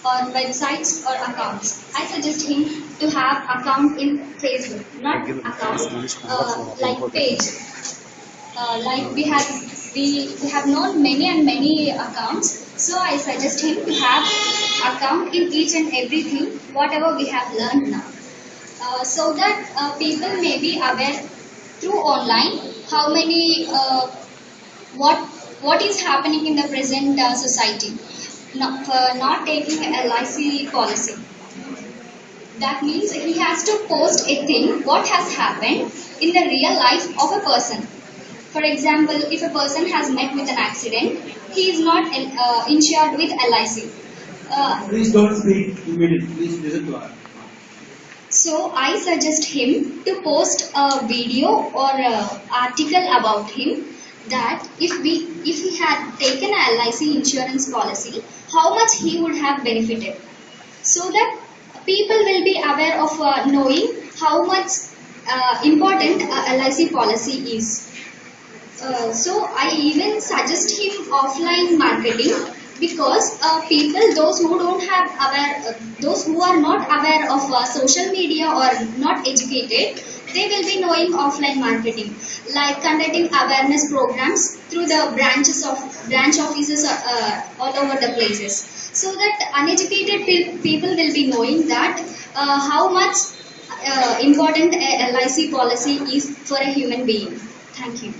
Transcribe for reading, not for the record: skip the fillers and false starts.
or websites or accounts. I suggest him to have account in Facebook, not accounts like page. Like we have known many and many accounts, so I suggest him to have account in each and everything whatever we have learned now, so that people may be aware through online how many what what is happening in the present society, not taking a LIC policy. That means he has to post a thing what has happened in the real life of a person. For example, if a person has met with an accident, he is not insured with LIC. Please don't speak immediately. Please listen to us. So I suggest him to post a video or article about him, that if he had taken a LIC insurance policy, how much he would have benefited, so that people will be aware of knowing how much important a LIC policy is. So I even suggest him offline marketing, because people, those who don't have aware, those who are not aware of social media or not educated, they will be knowing offline marketing, like conducting awareness programs through the branch offices all over the places, so that uneducated people will be knowing that how much important a LIC policy is for a human being. Thank you.